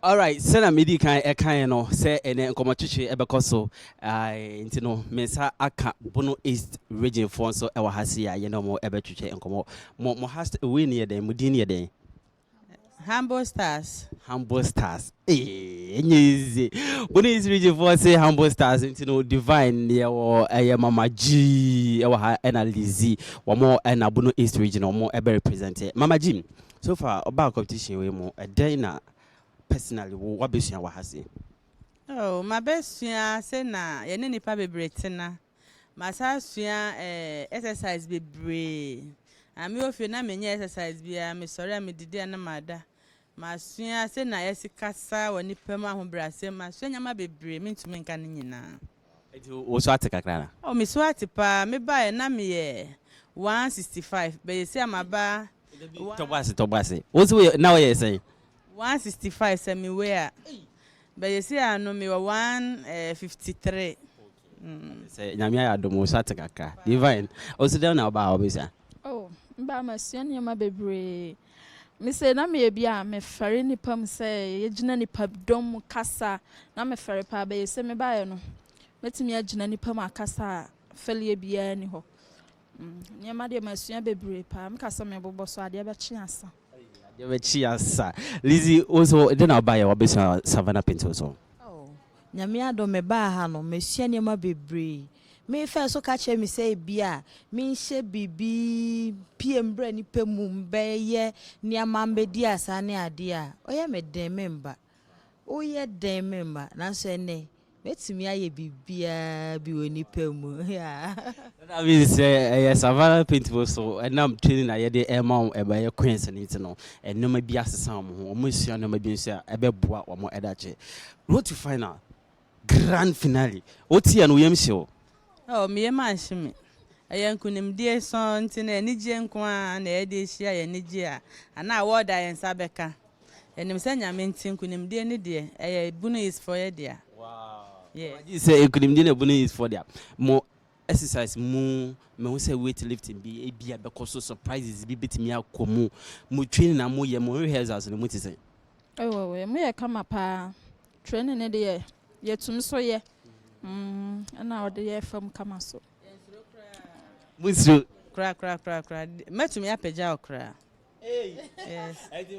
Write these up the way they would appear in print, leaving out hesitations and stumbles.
All right, send midi kan e kan no say ene nkomochichi ebeko so nti no mensa aka Bono East region for so e wa hase ya ye no mo ebetwetwe nkomo mo has we ne den mudi ne den Humble Stars. Humble Stars. Easy. Bono East region for say Humble Stars nti no divine ne wo Mama G e wa ha na Lizzy wo mo na Bono East region wo mo ebe represent Mama G. So far about competition we mo e den na personally what best you have Oh, my best say na ye ne nipa bebre tena. Masa sua exercise bebre. Ami ofi na menye exercise bia me sorry me didi na mada. Masua say na yesikasa woni pam ahobrase masua nyama bebre me ntumi nka ne nyina. Eti wo so ate kakra na. Oh, me so ate pa me ba na me ye 165 be yesi amaba Tobase. What's we now you say 165 semi where but you see I know me 153. Say nyame adom wo so ate kakra. Divine. Also down now ba obisa. Oh, mba masua nyama bebre. Me say na me bia me fare nipa m say ye gina nipa dom kasa na me fare pa be say me ba ye no. Metimi agina nipa ma kasa felie bia ni ho. Nyama de masua bebre pa me kasa me bobo so ade be chi asa. Lizzy also then I'll buy a business Savannah Pinto so. Oh, Nyamia do me ba ha no me sua nyama bebre. Me first so catch me say bia me she bibi PM bra ni pemum be ye nyama mbedi asa ne ade a. Oye me den member. Oye den member na so ene metimi aye bibia bi woni pemu. Yeah. That means yes Savannah Pinto so and I'm training I dey amount e ba queens and it no and no ma bi asesa mo mo sua no ma bi nso e be boa wo mo edache. Road to final grand finale. Oti an yem show. Oh, me man shimi. Ayankunim die son tina enije nko a na ede hia ye enije a ana award ayen sabeka. Enim se nyame ntinkunim die ne die Bono is for ye dia. Wow. Yeah. You say enkunim die Bono is for dia. Mo exercise mu me who say weightlifting be bia because so surprises be betimi akomu. Mo training na mo ye mo rehearsals no mo ti say. Oh, we me kama pa training ne de ye tum so ye. Ana ode ye fam kama so. Musu Kra. Metumi apeja okra. Yes.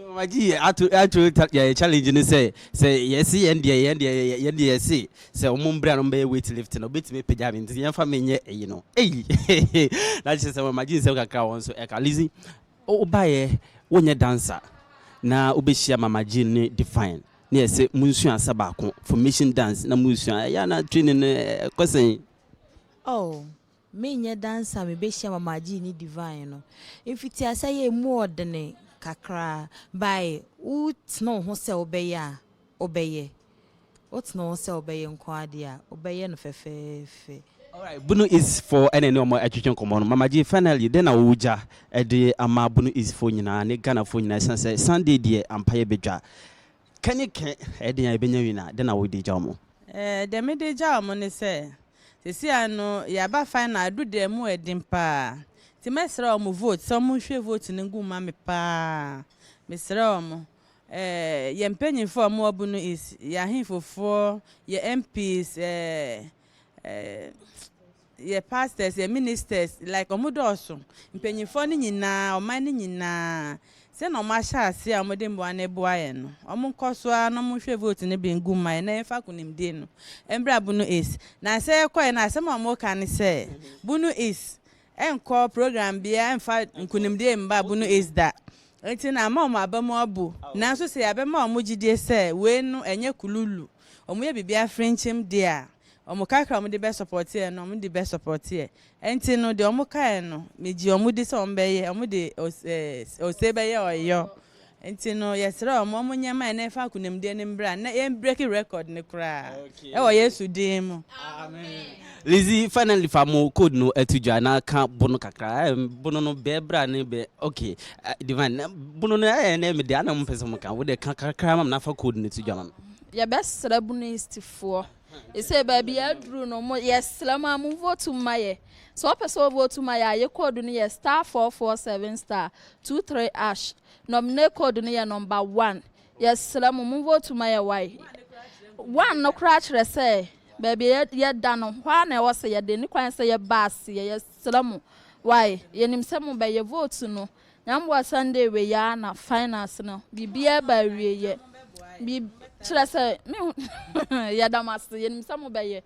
Mama G atu challenge ni say yes and yes say omumbra no be weightlifting no betimi peja me nti yemfa menye you know that is say Mama G say kakra won so e ka Lizzy o ba ye wonye dancer na obehia Mama G ni define na say munsu asa ba ko formation dance na munsu ya na training kwesen. Oh, me nye dancer me be share Mama G ni divine no. Ifiti asaye more than kakra by ut no ho se obeye obeye. Ut no se obeye nko ade a obeye no fefefe. All right, Bono is for any no more education common. Mama G finally then I uja e de ama Bono is for nyina ne Ghana for nyina say Sunday die ampaye bedwa. Can you e de ya benya wina then I would dey jamo. De me de jamo ne say sisi ano ya ba final do de mu edin pa. Ti mesra omo vote, so mo hwe vote ne nguma me pa. Mesra omo ye mpanyinfo omo Bono is ya hinfofo ye MPs ye pastors ye ministers like omo doso mpanyinfo ne nyina oman ne nyina se no ma sha ase a modem bo ane bo aye no omo nkoso a no mo hwe vote ne be nguma na efa kunimde no embra Bono is na se koy na se mo ka ne se Bono is enko program bia emfa nkunimde mba Bono is da enti na ma abamu abu na so se abema omo gidie se we no enye kululu omo ye bibia frenchim dia omo kakra omo de best support here no omo de best support here enti no de omo kai no meji omo de se omo be ye omo de ose be ye oyo enti no yesra omo nyama na fa kunimde ne mbra na ye break record ne kra e wo Yesu din mu Amen. Lizzy finally famo code no etujwa na ka Bono kakra Bono no be bra ne be okay divine Bono no na me de ana mo pese mo kan wo de kakra mam na fa code ne etujwa mam Ya best Bono istifo. You say baby adru no mo yes lama mu vote maye. So person vote maye ye code no yes *447*23# nominate code no ye number 1. Yes, Salamu vote to my wife. One no crash say, baby, yet done. One I was say, you didn't quite say a bass, yes, Salamu. Why, yen some by your votes no. Yam was Sunday we yana finance no. Be beer by ye. Be say, me, Yadamas, yen some by ye.